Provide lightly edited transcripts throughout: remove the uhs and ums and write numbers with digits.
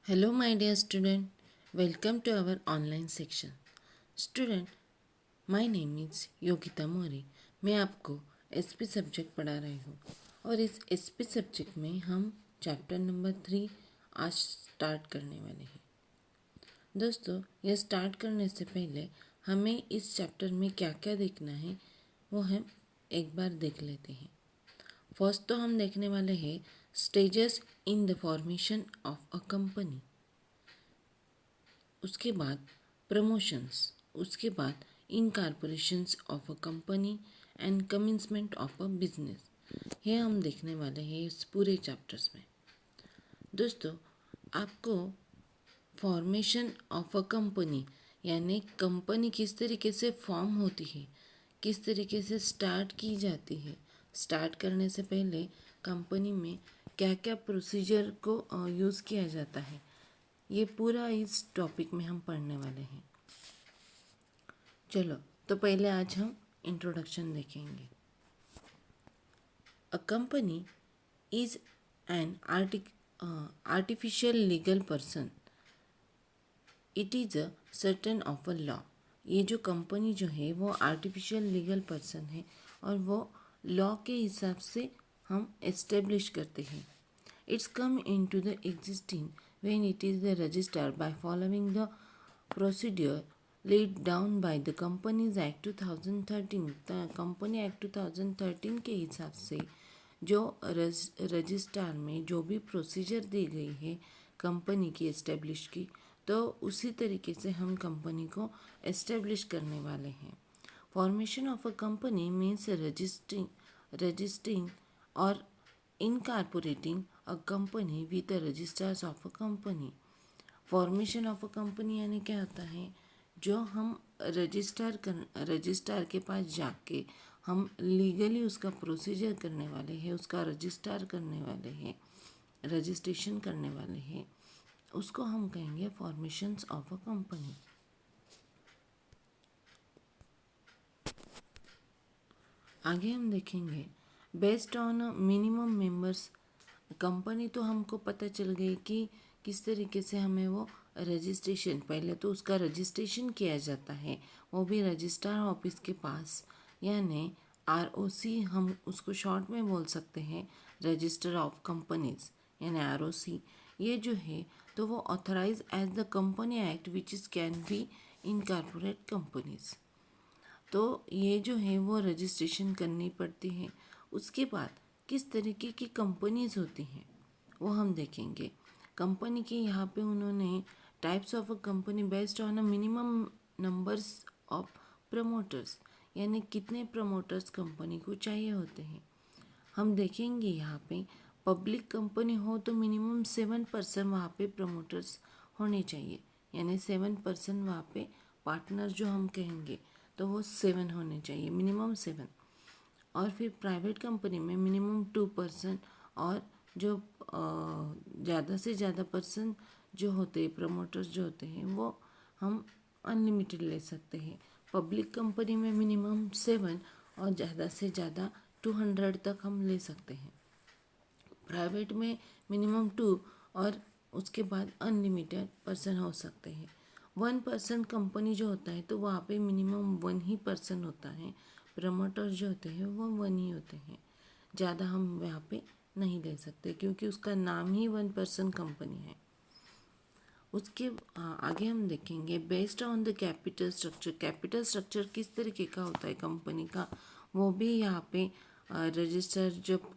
Hello, my dear student. Welcome to our online section. Student, my name is Yogita Maurya. मैं आपको SP subject पढ़ा रही हूँ और इस एसपी सब्जेक्ट में हम चैप्टर नंबर 3 आज स्टार्ट करने वाले हैं. दोस्तों, यह स्टार्ट करने से पहले हमें इस चैप्टर में क्या क्या देखना है वो हम एक बार देख लेते हैं. फर्स्ट तो हम देखने वाले हैं stages in the formation of a company. उसके बाद प्रमोशंस, उसके बाद incorporations of a company and commencement of a business. ये हम देखने वाले हैं इस पूरे चैप्टर्स में. दोस्तों, आपको फॉर्मेशन ऑफ अ कंपनी यानी कंपनी किस तरीके से फॉर्म होती है, किस तरीके से स्टार्ट की जाती है, स्टार्ट करने से पहले कंपनी में क्या क्या प्रोसीजर को यूज़ किया जाता है, ये पूरा इस टॉपिक में हम पढ़ने वाले हैं. चलो, तो पहले आज हम इंट्रोडक्शन देखेंगे. A company is an artificial legal person. It is a certain of a law. ये जो कंपनी जो है वो आर्टिफिशियल लीगल पर्सन है और वो लॉ के हिसाब से हम एस्टेब्लिश करते हैं. It's come into the existing when it is the registered by following the procedure laid down by the Companies Act 2013. Company act 2013 के हिसाब से जो रजिस्ट्रार में जो भी प्रोसीजर दी गई है कंपनी की एस्टेब्लिश की, तो उसी तरीके से हम कंपनी को एस्टेब्लिश करने वाले हैं. Formation of a company means registering और incorporating a company with the registrars of a company. Formation of a company यानी क्या होता है, जो हम रजिस्ट्रार के पास जाके हम लीगली उसका प्रोसीजर करने वाले हैं, उसका रजिस्ट्रार करने वाले हैं, रजिस्ट्रेशन करने वाले हैं, उसको हम कहेंगे फॉर्मेशंस ऑफ अ कंपनी. आगे हम देखेंगे based on minimum members. Company तो हमको पता चल गई कि किस तरीके से हमें वो रजिस्ट्रेशन, पहले तो उसका रजिस्ट्रेशन किया जाता है, वो भी रजिस्ट्रार ऑफिस के पास, यानी आरओसी हम उसको शॉर्ट में बोल सकते हैं, रजिस्टर ऑफ कंपनीज यानी आरओसी. ये जो है तो वो authorise as the company act which is can be incorporate companies. तो ये जो है वो रजिस्ट्रेशन करनी पड़ती है. उसके बाद किस तरीके की कंपनीज होती हैं वो हम देखेंगे. कंपनी के यहाँ पे उन्होंने types of a company based on a minimum numbers of promoters, यानी कितने प्रमोटर्स कंपनी को चाहिए होते हैं. हम देखेंगे यहाँ पे पब्लिक कंपनी हो तो मिनिमम 7% वहाँ पे प्रमोटर्स होने चाहिए, यानी 7% वहाँ पे पार्टनर जो हम कहेंगे तो वो 7 होने चाहिए, मिनिमम 7. और फिर प्राइवेट कंपनी में मिनिमम 2% और जो ज़्यादा से ज़्यादा पर्सन जो होते हैं प्रमोटर्स जो होते हैं वो हम अनलिमिटेड ले सकते हैं. पब्लिक कंपनी में मिनिमम 7 और ज़्यादा से ज़्यादा 200 तक हम ले सकते हैं. प्राइवेट में मिनिमम 2 और उसके बाद अनलिमिटेड पर्सन हो सकते हैं. 1% कंपनी जो होता है तो वहाँ पे मिनिमम 1 ही पर्सन होता है. प्रमोटर जो होते हैं वो 1 ही होते हैं, ज़्यादा हम यहाँ पे नहीं ले सकते क्योंकि उसका नाम ही 1% कंपनी है. उसके आगे हम देखेंगे based on the capital structure. Capital structure किस तरीके का होता है कंपनी का, वो भी यहाँ पे रजिस्टर जब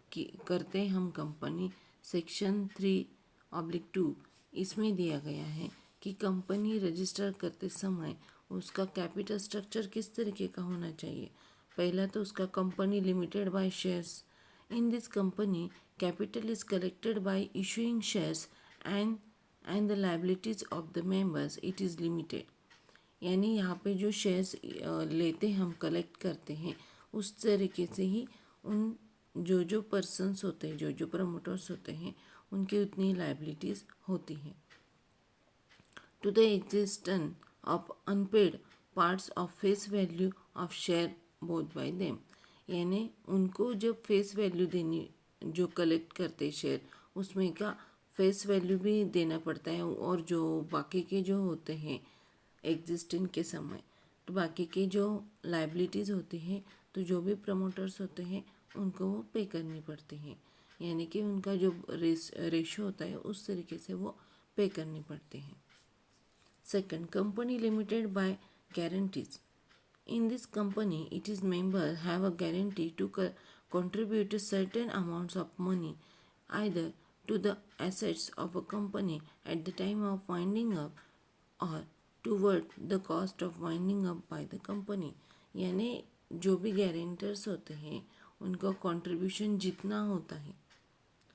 करते हैं हम कंपनी, सेक्शन 3/2 इसमें दिया गया है कि कंपनी रजिस्टर करते समय उसका कैपिटल स्ट्रक्चर किस तरीके का होना चाहिए. पहला तो उसका company limited by shares. In this company capital is collected by issuing shares and the liabilities of the members it is limited. यानी यहाँ पे जो शेयर्स लेते हम कलेक्ट करते हैं उस तरीके से ही उन जो पर्सन्स होते हैं, जो प्रमोटर्स होते हैं, उनकी उतनी लाइबिलिटीज़ होती हैं. To the existence of unpaid parts of face value of share both by them. यानी उनको जब फेस वैल्यू देनी जो कलेक्ट करते शेयर उसमें का फेस वैल्यू भी देना पड़ता है, और जो बाकी के जो होते हैं एग्जिस्टिंग के समय, तो बाकी के जो लाइबिलिटीज़ होती हैं, तो जो भी प्रमोटर्स होते हैं उनको वो पे करनी पड़ती हैं, यानी कि उनका जो रेशो होता है उस तरीके से वो पे करनी पड़ती हैं। Second, company limited by guarantees. In this company, its members have a guarantee to contribute certain amounts of money either to the assets of a company at the time of winding up or toward the cost of winding up by the company. यानी जो भी guarantors होते हैं उनका contribution जितना होता है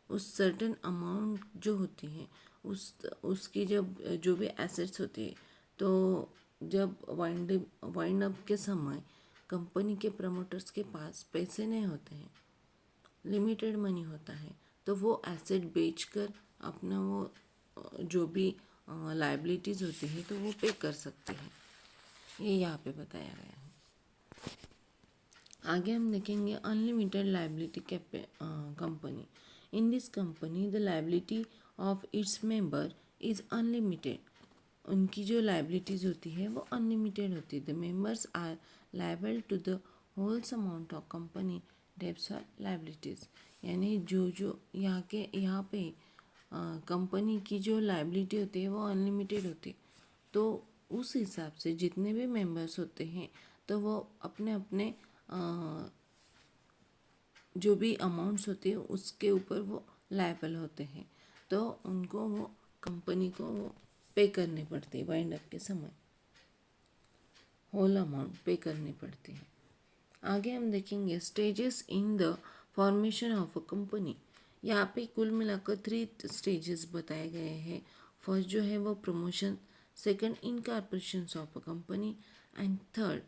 उस सर्टेन अमाउंट जो होती है उसकी जब जो भी एसेट्स होती है, तो जब वाइंड अप के समय कंपनी के प्रमोटर्स के पास पैसे नहीं होते हैं, लिमिटेड मनी होता है, तो वो एसेट बेचकर अपना वो जो भी लाइबिलिटीज़ होती है तो वो पे कर सकते हैं। ये यहाँ पे बताया गया है। आगे हम देखेंगे unlimited liability company. In this company the liability of its member is unlimited. उनकी जो लाइबिलिटीज़ होती है वो अनलिमिटेड होती है। The members are liable to the whole's amount of company debts और लाइबिलिटीज़। यानी जो यहाँ पे कंपनी की जो लाइबिलिटी होती है वो अनलिमिटेड होती है, तो उस हिसाब से जितने भी मेंबर्स होते हैं तो वो अपने अपने जो भी अमाउंट्स होते हैं उसके ऊपर वो लायबल होते हैं, तो उनको वो कंपनी को वो पे करनी पड़ती है। वाइंड अप के समय होल अमाउंट पे करनी पड़ती है। आगे हम देखेंगे stages in the formation of a company. यहाँ पे कुल मिलाकर 3 स्टेजेस बताए गए हैं। फर्स्ट जो है वो promotion, second incorporation of a company, and third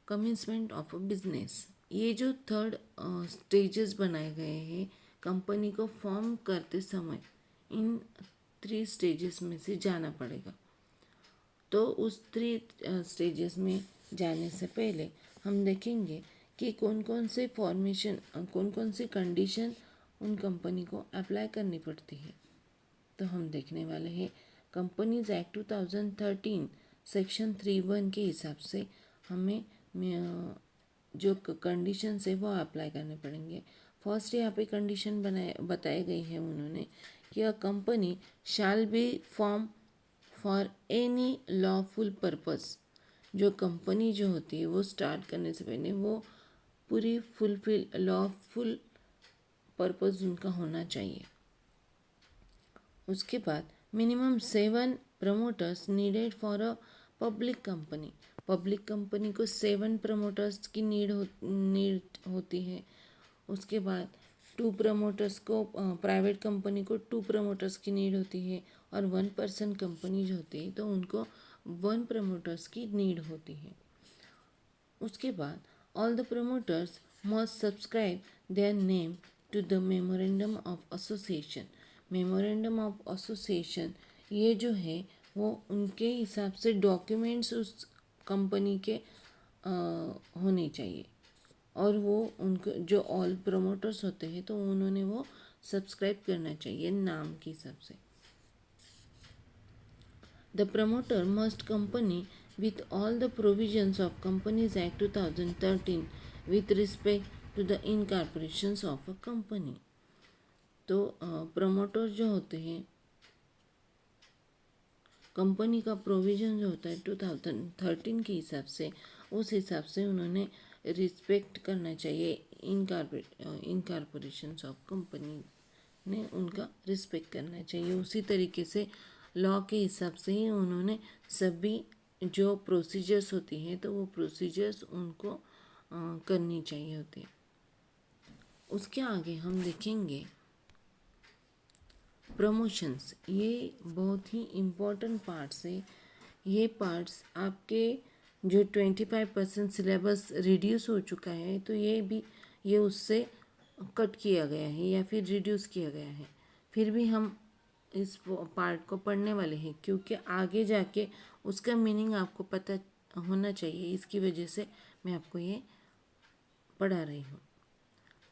commencement of a business. ये जो थर्ड स्टेजेस बनाए गए हैं कंपनी को फॉर्म करते समय, इन 3 स्टेजेस में से जाना पड़ेगा। तो उस 3 स्टेजेस में जाने से पहले हम देखेंगे कि कौन कौन से कौन कौन सी कंडीशन उन कंपनी को अप्लाई करनी पड़ती है। तो हम देखने वाले हैं कंपनीज एक्ट 2013 सेक्शन 3(1) के हिसाब से हमें जो कंडीशंस है वो अप्लाई करने पड़ेंगे। फर्स्ट यहाँ पे कंडीशन बताई गई है उन्होंने कि a company shall be form for any lawful purpose. जो कंपनी जो होती है वो स्टार्ट करने से पहले वो पूरी फुलफिल लॉफुल पर्पस उनका होना चाहिए। उसके बाद minimum 7 promoters needed for a public company. Public company को 7 प्रमोटर्स की नीड होती है। उसके बाद 2 प्रमोटर्स को, प्राइवेट कंपनी को 2 प्रमोटर्स की नीड होती है, और 1 पर्सन कंपनी जो होती है तो उनको 1 प्रमोटर्स की नीड होती है। उसके बाद all the promoters must subscribe their name to the memorandum of association. Memorandum of association ये जो है वो उनके हिसाब से डॉक्यूमेंट्स उस कंपनी के होने चाहिए, और वो उनको जो ऑल प्रमोटर्स होते हैं तो उन्होंने वो सब्सक्राइब करना चाहिए नाम के हिसाब से। The promoter must company with all the provisions of Companies Act 2013 with respect to the incorporations of a company। तो प्रमोटर जो होते हैं, कंपनी का प्रोविजन जो होता है 2013 के हिसाब से, उस हिसाब से उन्होंने रिस्पेक्ट करना चाहिए। इनकॉर्पोरेशंस ऑफ कंपनी ने उनका रिस्पेक्ट करना चाहिए। उसी तरीके से लॉ के हिसाब से ही उन्होंने सभी जो प्रोसीजर्स होती हैं तो वो प्रोसीजर्स उनको करनी चाहिए होती है। उसके आगे हम देखेंगे प्रमोशंस। ये बहुत ही इम्पोर्टेंट पार्ट्स है। ये पार्ट्स आपके जो 25% सिलेबस रिड्यूस हो चुका है तो ये उससे कट किया गया है या फिर रिड्यूस किया गया है। फिर भी हम इस पार्ट को पढ़ने वाले हैं क्योंकि आगे जाके उसका मीनिंग आपको पता होना चाहिए, इसकी वजह से मैं आपको ये पढ़ा रही हूँ।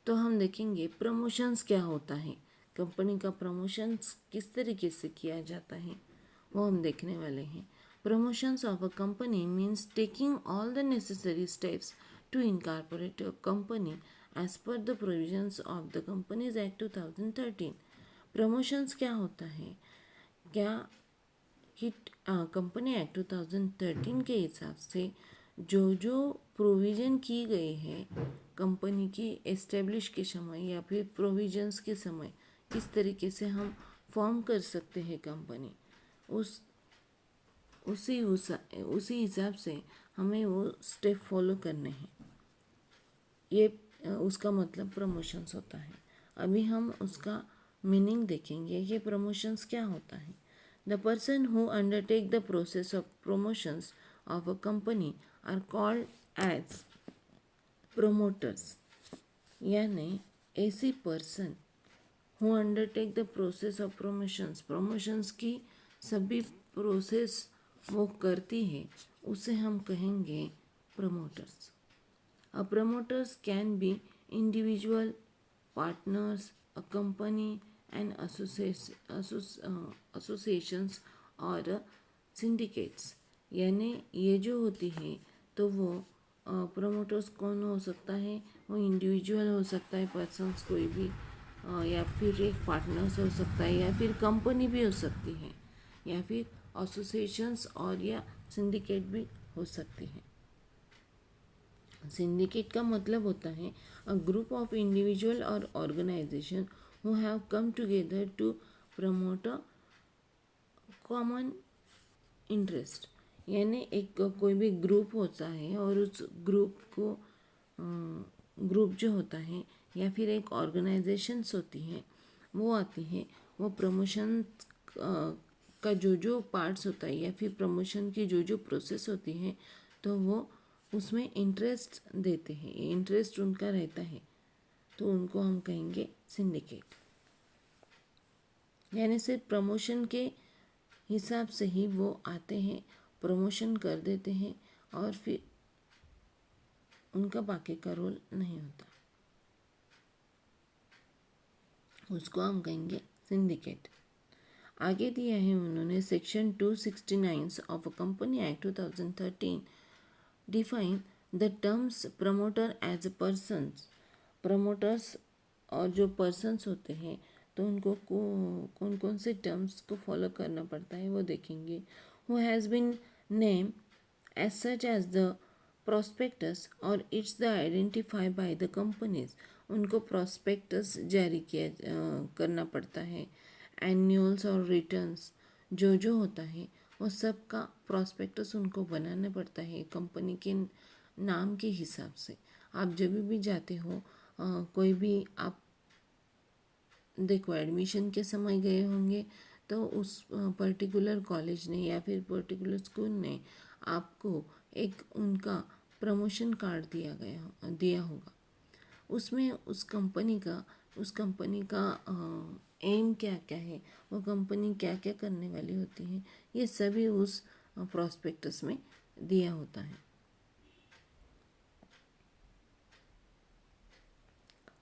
तो हम देखेंगे प्रमोशंस क्या होता है। कंपनी का प्रमोशन किस तरीके से किया जाता है वो हम देखने वाले हैं। Promotions of a company means taking all the necessary steps to incorporate a company as per the provisions of the companies act 2013। Promotions क्या होता है, क्या कि कंपनी एक्ट 2013 के हिसाब से जो जो प्रोविज़न की गई है कंपनी की एस्टेब्लिश के समय या फिर प्रोविजंस के समय किस तरीके से हम फॉर्म कर सकते हैं कंपनी, उसी हिसाब से हमें वो स्टेप फॉलो करने हैं। ये उसका मतलब प्रमोशंस होता है। अभी हम उसका मीनिंग देखेंगे कि प्रमोशंस क्या होता है। The person who undertake the process of promotions of a company are called as promoters. यानी ऐसी person who undertake the process of promotions की सभी प्रोसेस वो करती है उसे हम कहेंगे promoters. A promoters can be individual, partners, a company, and associations और syndicates। यानी ये जो होती है तो वो प्रमोटर्स कौन हो सकता है, वो इंडिविजुअल हो सकता है पर्सन्स कोई भी, या फिर एक पार्टनर्स हो सकता है, या फिर कंपनी भी हो सकती है, या फिर एसोसिएशंस और या सिंडिकेट भी हो सकती है। सिंडिकेट का मतलब होता है अ ग्रुप ऑफ इंडिविजुअल और organisation who have come together to promote a common interest. यानी एक कोई भी ग्रुप होता है और उस ग्रुप जो होता है या फिर एक ऑर्गेनाइजेशंस होती है वो आती है, वो प्रमोशन का जो पार्ट्स होता है या फिर प्रमोशन की जो प्रोसेस होती है तो वो उसमें इंटरेस्ट देते हैं, इंटरेस्ट उनका रहता है, तो उनको हम कहेंगे सिंडिकेट। यानी सिर्फ प्रमोशन के हिसाब से ही वो आते हैं, प्रमोशन कर देते हैं और फिर उनका बाकी का रोल नहीं होता, उसको हम कहेंगे सिंडिकेट। आगे दिया है उन्होंने section 269 of company act 2013 define the terms promoter as a persons. Promoters और जो पर्सन्स होते हैं तो उनको कौन कौन से टर्म्स को फॉलो करना पड़ता है वो देखेंगे। Who has been name as such as the prospectus और it's the identify by the companies. उनको प्रोस्पेक्टस जारी करना पड़ता है। एन्यूअल्स और रिटर्न्स जो होता है वो सब का प्रोस्पेक्टस उनको बनाना पड़ता है कंपनी के नाम के हिसाब से। आप जब भी जाते हो कोई भी आप देखो एडमिशन के समय गए होंगे तो उस पर्टिकुलर कॉलेज ने या फिर पर्टिकुलर स्कूल ने आपको एक उनका प्रमोशन कार्ड दिया होगा। उसमें उस कंपनी का एम क्या क्या है, वो कंपनी क्या क्या करने वाली होती है, ये सभी उस प्रॉस्पेक्टस में दिया होता है।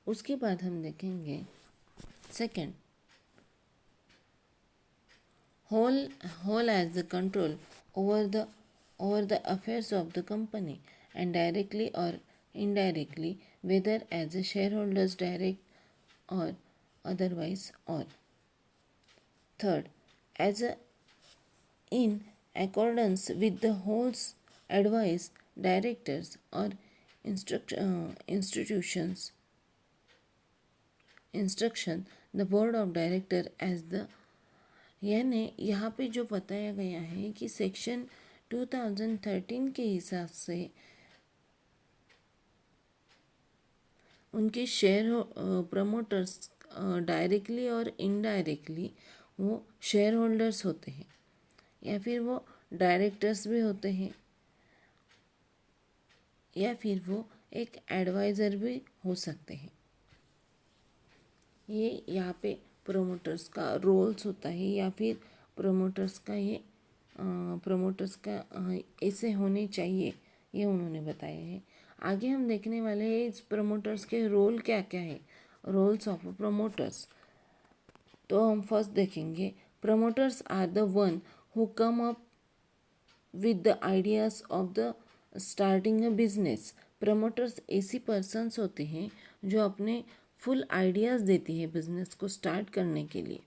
उसके बाद हम देखेंगे second, whole as the control over the affairs of the company and directly or indirectly whether as a shareholders direct or otherwise, or third, as a in accordance with the whole's advice, directors or institutions instruction, the board of director as the। यानी यहाँ पे जो बताया गया है कि section 2013 के हिसाब से उनके शेयर प्रमोटर्स डायरेक्टली और इनडायरेक्टली वो शेयर होल्डर्स होते हैं या फिर वो डायरेक्टर्स भी होते हैं या फिर वो एक एडवाइज़र भी हो सकते हैं। ये यहाँ पे प्रोमोटर्स का रोल्स होता है या फिर प्रोमोटर्स का ऐसे होने चाहिए, ये उन्होंने बताया है। आगे हम देखने वाले हैं इस प्रमोटर्स के रोल क्या क्या है। रोल्स ऑफ प्रमोटर्स, तो हम फर्स्ट देखेंगे, promoters are the one who come up with the ideas of the starting a business. Promoters ऐसी पर्सन्स होते हैं जो अपने फुल आइडियाज देती है बिजनेस को स्टार्ट करने के लिए।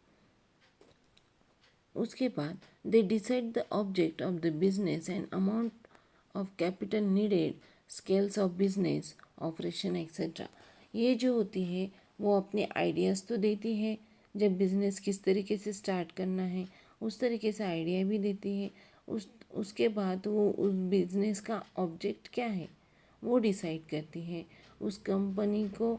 उसके बाद they decide the object of the business and amount of capital needed, scales of business operation etcetera. ये जो होती है वो अपने आइडियाज़ तो देती है, जब बिज़नेस किस तरीके से स्टार्ट करना है उस तरीके से आइडिया भी देती है। उसके बाद वो उस बिज़नेस का ऑब्जेक्ट क्या है वो डिसाइड करती है। उस कंपनी को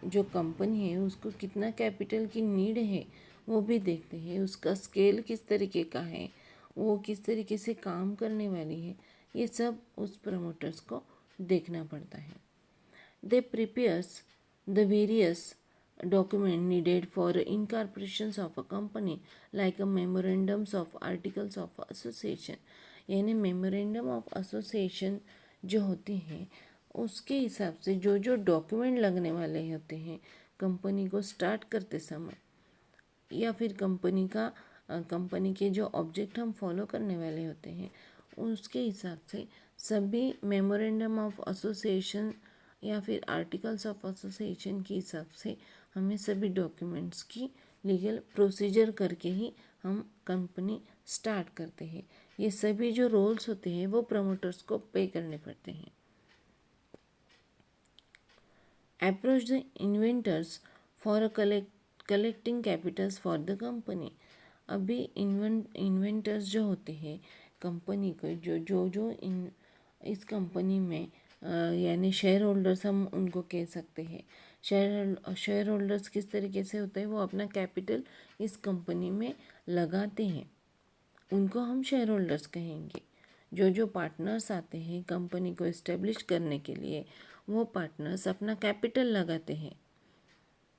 जो कंपनी है उसको कितना कैपिटल की नीड है वो भी देखते हैं। उसका स्केल किस तरीके का है, वो किस तरीके से काम करने वाली है, ये सब उस प्रमोटर्स को देखना पड़ता है। They prepares the various document needed for incorporations of a company like a memorandums of articles of association। यानी मेमोरेंडम ऑफ एसोसिएशन जो होती हैं उसके हिसाब से जो जो डॉक्यूमेंट लगने वाले होते हैं कंपनी को स्टार्ट करते समय, या फिर कंपनी के जो ऑब्जेक्ट हम फॉलो करने वाले होते हैं उसके हिसाब से सभी मेमोरेंडम ऑफ एसोसिएशन या फिर आर्टिकल्स ऑफ एसोसिएशन के हिसाब से हमें सभी डॉक्यूमेंट्स की लीगल प्रोसीजर करके ही हम कंपनी स्टार्ट करते हैं। ये सभी जो रोल्स होते हैं वो प्रमोटर्स को पे करने पड़ते हैं। Approach the inventors for a collecting Capitals for the company. अभी इन्वेंटर्स जो होते हैं कंपनी को जो इस कंपनी में यानी शेयर होल्डर्स हम उनको कह सकते हैं। शेयर होल्डर्स किस तरीके से होते हैं, वो अपना कैपिटल इस कंपनी में लगाते हैं, उनको हम शेयर होल्डर्स कहेंगे। जो पार्टनर्स आते हैं कंपनी को इस्टेब्लिश करने के लिए वो पार्टनर्स अपना कैपिटल लगाते हैं,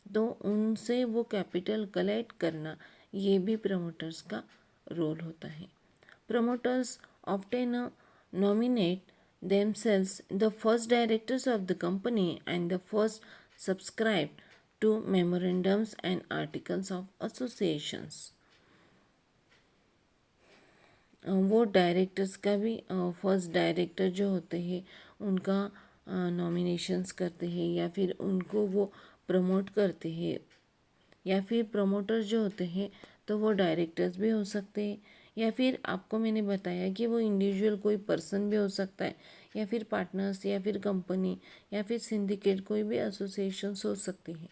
तो उनसे वो कैपिटल कलेक्ट करना ये भी प्रमोटर्स का रोल होता है। Promoters often nominate themselves the first directors of the company and the first subscribe to memorandums and articles of associations। वो डायरेक्टर्स का भी फर्स्ट डायरेक्टर जो होते हैं उनका नॉमिनेशंस करते हैं या फिर उनको वो प्रमोट करते हैं, या फिर प्रमोटर्स जो होते हैं तो वो डायरेक्टर्स भी हो सकते हैं, या फिर आपको मैंने बताया कि वो इंडिविजुअल कोई पर्सन भी हो सकता है, या फिर पार्टनर्स या फिर कंपनी या फिर सिंडिकेट कोई भी एसोसिएशंस हो सकती हैं।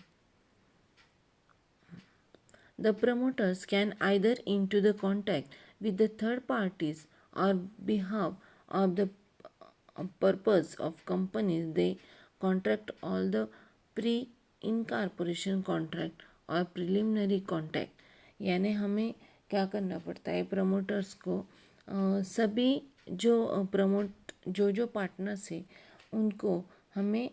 The promoters can either into the contact with the third parties or behalf of the purpose of companies, they contract all the pre-incorporation contract और preliminary contract। यानी हमें क्या करना पड़ता है प्रमोटर्स को सभी जो जो पार्टनर्स है उनको हमें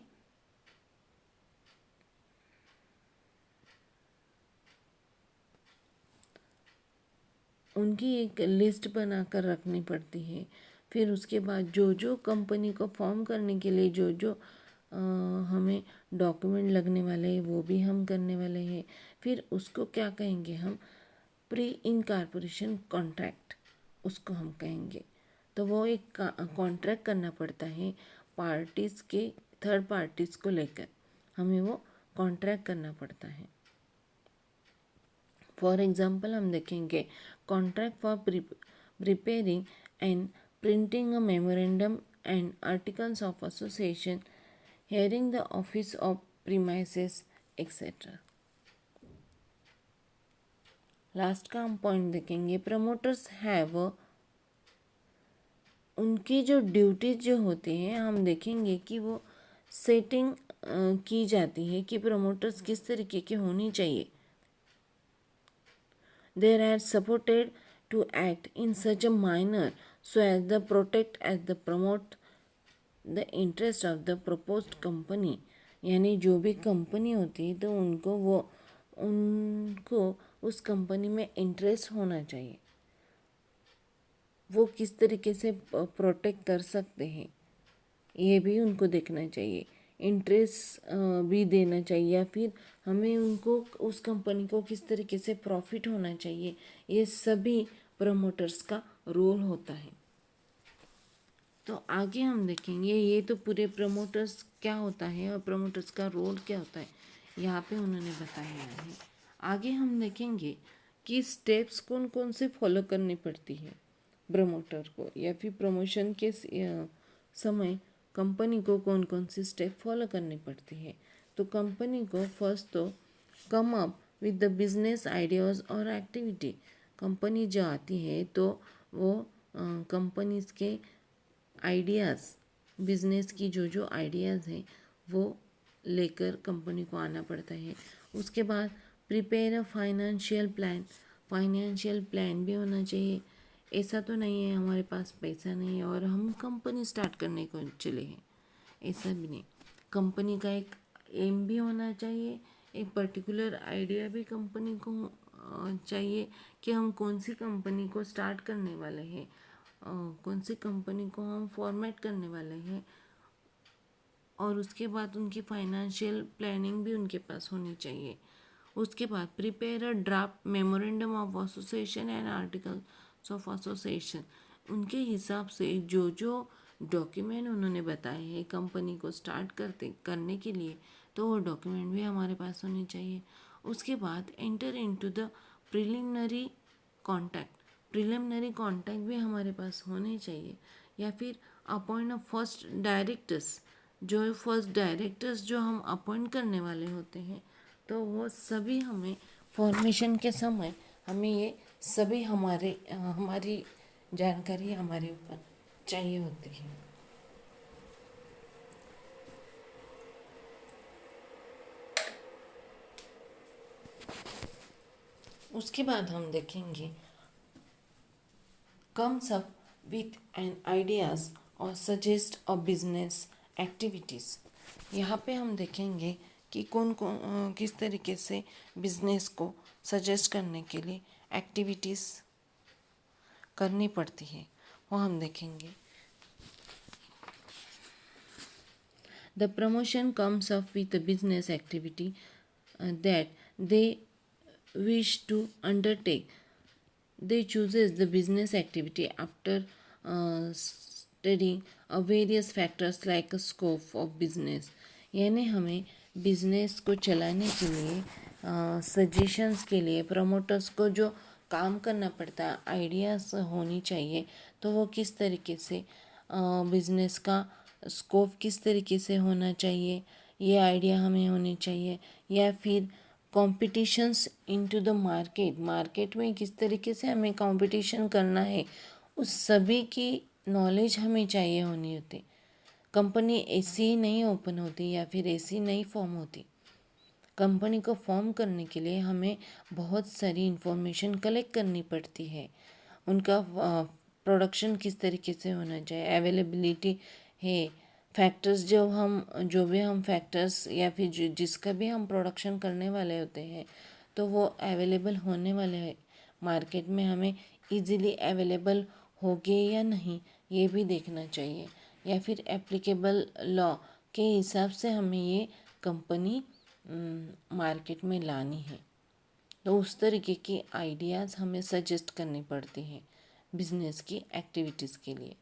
उनकी एक लिस्ट बनाकर रखनी पड़ती है। फिर उसके बाद जो कंपनी को फॉर्म करने के लिए जो हमें डॉक्यूमेंट लगने वाले हैं वो भी हम करने वाले हैं। फिर उसको क्या कहेंगे हम, प्री इनकॉर्पोरेशन कॉन्ट्रैक्ट उसको हम कहेंगे। तो वो एक कॉन्ट्रैक्ट करना पड़ता है पार्टीज़ के, थर्ड पार्टीज़ को लेकर हमें वो कॉन्ट्रैक्ट करना पड़ता है। फॉर एग्जाम्पल हम देखेंगे contract for preparing and printing a memorandum and articles of association, hearing the office of premises etcetera. Last का हम पॉइंट देखेंगे, प्रमोटर्स हैव उनकी जो ड्यूटीज जो होती हैं हम देखेंगे कि वो सेटिंग की जाती है कि प्रमोटर्स किस तरीके के होनी चाहिए। They are supported to act in such a manner so as the protect as the promote the interest of the proposed company। यानी जो भी कंपनी होती है तो उनको उस कंपनी में इंटरेस्ट होना चाहिए, वो किस तरीके से प्रोटेक्ट कर सकते हैं ये भी उनको देखना चाहिए। इंटरेस्ट भी देना चाहिए, या फिर हमें उनको उस कंपनी को किस तरीके से प्रॉफिट होना चाहिए, ये सभी प्रमोटर्स का रोल होता है। तो आगे हम देखेंगे ये तो पूरे प्रमोटर्स क्या होता है और प्रमोटर्स का रोल क्या होता है, यहाँ पे उन्होंने बताया है। आगे हम देखेंगे कि स्टेप्स कौन कौन से फॉलो करनी पड़ती है प्रमोटर को, या फिर प्रमोशन के समय कंपनी को कौन कौन सी स्टेप फॉलो करनी पड़ती है। तो कंपनी को फर्स्ट तो कम up with the business ideas और एक्टिविटी। कंपनी जो आती है तो वो कंपनीज के आइडियाज़, बिजनेस की जो जो आइडियाज़ हैं वो लेकर कंपनी को आना पड़ता है। उसके बाद prepare a financial plan. Financial plan भी होना चाहिए। ऐसा तो नहीं है हमारे पास पैसा नहीं है और हम कंपनी स्टार्ट करने को चले हैं, ऐसा भी नहीं। कंपनी का एक एम भी होना चाहिए, एक पर्टिकुलर आइडिया भी कंपनी को चाहिए कि हम कौन सी कंपनी को स्टार्ट करने वाले हैं, कौन सी कंपनी को हम फॉर्मेट करने वाले हैं। और उसके बाद उनकी फाइनेंशियल प्लानिंग भी उनके पास होनी चाहिए। उसके बाद prepare a draft memorandum of association and articles of association. उनके हिसाब से जो जो डॉक्यूमेंट उन्होंने बताए हैं कंपनी को स्टार्ट करने के लिए, तो वो डॉक्यूमेंट भी हमारे पास होने चाहिए। उसके बाद enter into the preliminary contact. Preliminary contact भी हमारे पास होने चाहिए। या फिर अपॉइंट फर्स्ट डायरेक्टर्स। जो फर्स्ट डायरेक्टर्स जो हम अपॉइंट करने वाले होते हैं, तो वो सभी हमें फॉर्मेशन के समय हमें ये सभी हमारी जानकारी हमारे ऊपर चाहिए होती है। उसके बाद हम देखेंगे comes up with an ideas और suggest a business activities। यहाँ पे हम देखेंगे कि कौन कौन किस तरीके से बिजनेस को सजेस्ट करने के लिए एक्टिविटीज़ करनी पड़ती है, वो हम देखेंगे। The promotion comes up with a business activity that they wish to undertake. They chooses the business activity after studying various factors like a scope of business। यानी हमें बिजनेस को चलाने के लिए सजेशंस के लिए प्रमोटर्स को जो काम करना पड़ता है, आइडियाज़ होनी चाहिए, तो वो किस तरीके से बिजनेस का स्कोप किस तरीके से होना चाहिए, ये आइडिया हमें होनी चाहिए। या फिर कॉम्पिटिशन्स इनटू द मार्केट में किस तरीके से हमें कंपटीशन करना है, उस सभी की नॉलेज हमें चाहिए होनी होती। कंपनी ऐसी ही नहीं ओपन होती या फिर ऐसी नहीं फॉर्म होती। कंपनी को फॉर्म करने के लिए हमें बहुत सारी इंफॉर्मेशन कलेक्ट करनी पड़ती है। उनका प्रोडक्शन किस तरीके से होना चाहिए, अवेलेबिलिटी है, फैक्टर्स जो भी हम फैक्टर्स या फिर जिसका भी हम प्रोडक्शन करने वाले होते हैं, तो वो अवेलेबल होने वाले हैं मार्केट में, हमें इजीली अवेलेबल होंगे या नहीं ये भी देखना चाहिए। या फिर एप्लीकेबल लॉ के हिसाब से हमें ये कंपनी मार्केट में लानी है, तो उस तरीके की आइडियाज़ हमें सजेस्ट करनी पड़ती हैं बिजनेस की एक्टिविटीज़ के लिए।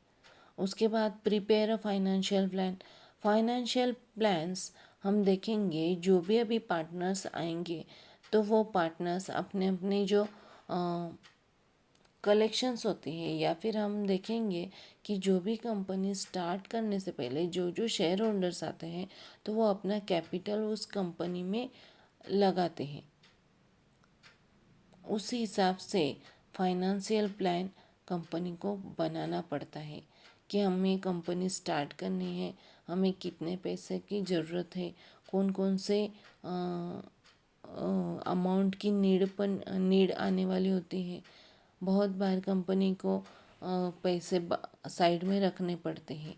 उसके बाद prepare a financial plan. Financial plans हम देखेंगे जो भी अभी पार्टनर्स आएंगे, तो वो पार्टनर्स अपने अपने जो कलेक्शंस होती है, या फिर हम देखेंगे कि जो भी कंपनी स्टार्ट करने से पहले जो जो शेयर होल्डर्स आते हैं, तो वो अपना कैपिटल उस कंपनी में लगाते हैं। उस हिसाब से फाइनेंशियल प्लान कंपनी को बनाना पड़ता है कि हमें कंपनी स्टार्ट करनी है, हमें कितने पैसे की ज़रूरत है, कौन कौन से अमाउंट की नीड आने वाली होती है। बहुत बार कंपनी को पैसे साइड में रखने पड़ते हैं।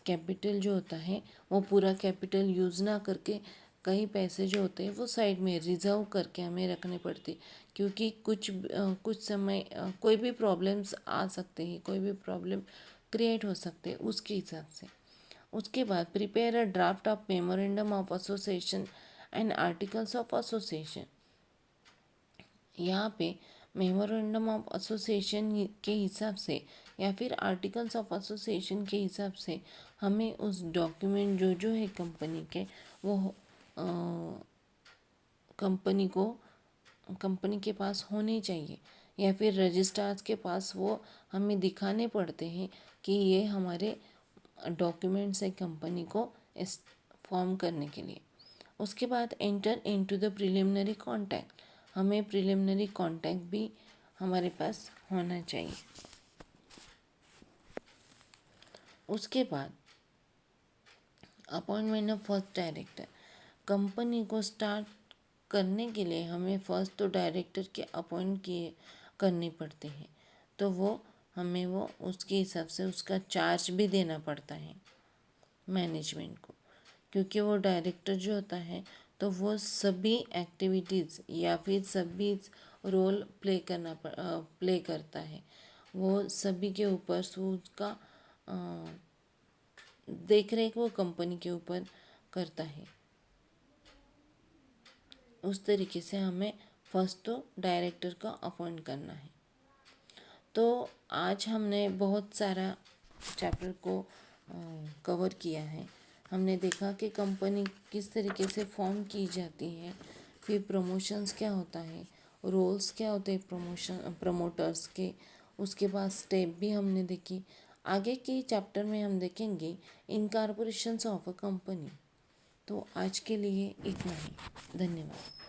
कैपिटल जो होता है वो पूरा कैपिटल यूज़ ना करके कई पैसे जो होते हैं वो साइड में रिजर्व करके हमें रखने पड़ते, क्योंकि कुछ समय कोई भी प्रॉब्लम्स आ सकते हैं, कोई भी प्रॉब्लम क्रिएट हो सकते हैं, उसके हिसाब से। उसके बाद prepare a draft of memorandum of association and articles of association. यहाँ पे मेमोरेंडम ऑफ एसोसिएशन के हिसाब से या फिर आर्टिकल्स ऑफ एसोसिएशन के हिसाब से हमें उस डॉक्यूमेंट जो है कंपनी के, वो कंपनी के पास होने चाहिए या फिर रजिस्ट्रार्स के पास वो हमें दिखाने पड़ते हैं कि ये हमारे डॉक्यूमेंट्स है कंपनी को इस फॉर्म करने के लिए। उसके बाद enter into the preliminary contact, हमें प्रिलिमिनरी कॉन्टैक्ट भी हमारे पास होना चाहिए। उसके बाद appointment of first director, company को स्टार्ट करने के लिए हमें फर्स्ट तो डायरेक्टर के अपॉइंट करने पड़ते हैं, तो हमें उसके हिसाब से उसका चार्ज भी देना पड़ता है मैनेजमेंट को, क्योंकि वो डायरेक्टर जो होता है तो वो सभी एक्टिविटीज़ या फिर सभी रोल प्ले करता है, वो सभी के ऊपर उसका देख रेख वो कंपनी के ऊपर करता है। उस तरीके से हमें फर्स्ट तो डायरेक्टर का अपॉइंट करना है। तो आज हमने बहुत सारा चैप्टर को कवर किया है। हमने देखा कि कंपनी किस तरीके से फॉर्म की जाती है, फिर प्रमोशंस क्या होता है, रोल्स क्या होते हैं प्रमोटर्स के, उसके बाद स्टेप भी हमने देखी। आगे के चैप्टर में हम देखेंगे इनकॉर्पोरेशंस ऑफ अ कंपनी। तो आज के लिए इतना ही। धन्यवाद।